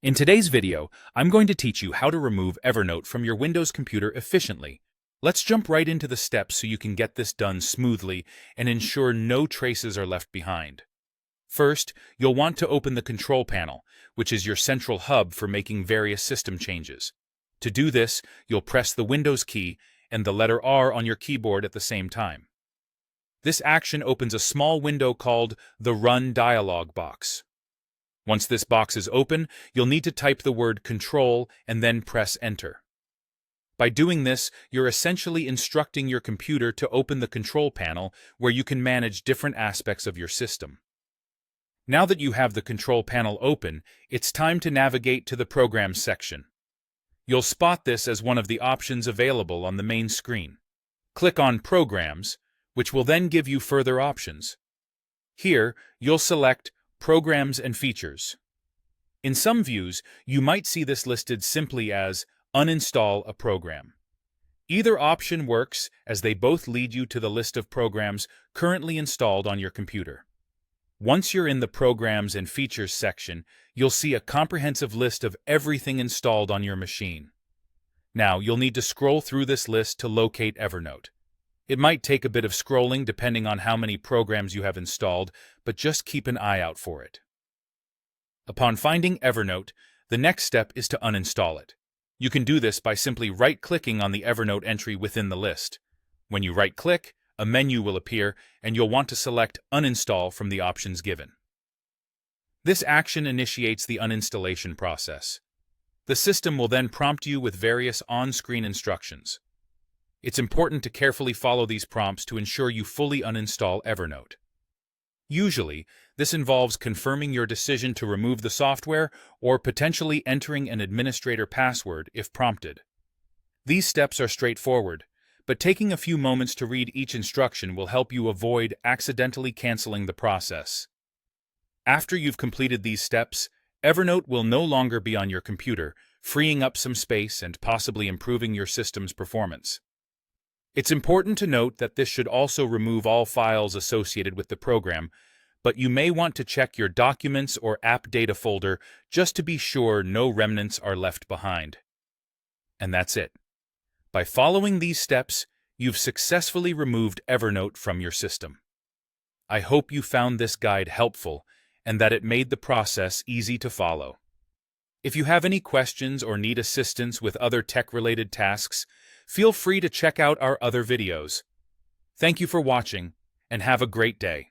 In today's video, I'm going to teach you how to remove Evernote from your Windows computer efficiently. Let's jump right into the steps so you can get this done smoothly and ensure no traces are left behind. First, you'll want to open the Control Panel, which is your central hub for making various system changes. To do this, you'll press the Windows key and the letter R on your keyboard at the same time. This action opens a small window called the Run dialog box. Once this box is open, you'll need to type the word Control and then press Enter. By doing this, you're essentially instructing your computer to open the control panel where you can manage different aspects of your system. Now that you have the control panel open, it's time to navigate to the Programs section. You'll spot this as one of the options available on the main screen. Click on Programs, which will then give you further options. Here, you'll select Programs and Features. In some views, you might see this listed simply as Uninstall a program. Either option works, as they both lead you to the list of programs currently installed on your computer. Once you're in the Programs and Features section, you'll see a comprehensive list of everything installed on your machine. Now, you'll need to scroll through this list to locate Evernote. It might take a bit of scrolling depending on how many programs you have installed, but just keep an eye out for it. Upon finding Evernote, the next step is to uninstall it. You can do this by simply right-clicking on the Evernote entry within the list. When you right-click, a menu will appear, and you'll want to select Uninstall from the options given. This action initiates the uninstallation process. The system will then prompt you with various on-screen instructions. It's important to carefully follow these prompts to ensure you fully uninstall Evernote. Usually, this involves confirming your decision to remove the software or potentially entering an administrator password if prompted. These steps are straightforward, but taking a few moments to read each instruction will help you avoid accidentally canceling the process. After you've completed these steps, Evernote will no longer be on your computer, freeing up some space and possibly improving your system's performance. It's important to note that this should also remove all files associated with the program, but you may want to check your Documents or App Data folder just to be sure no remnants are left behind. And that's it. By following these steps, you've successfully removed Evernote from your system. I hope you found this guide helpful and that it made the process easy to follow. If you have any questions or need assistance with other tech-related tasks, feel free to check out our other videos. Thank you for watching, and have a great day.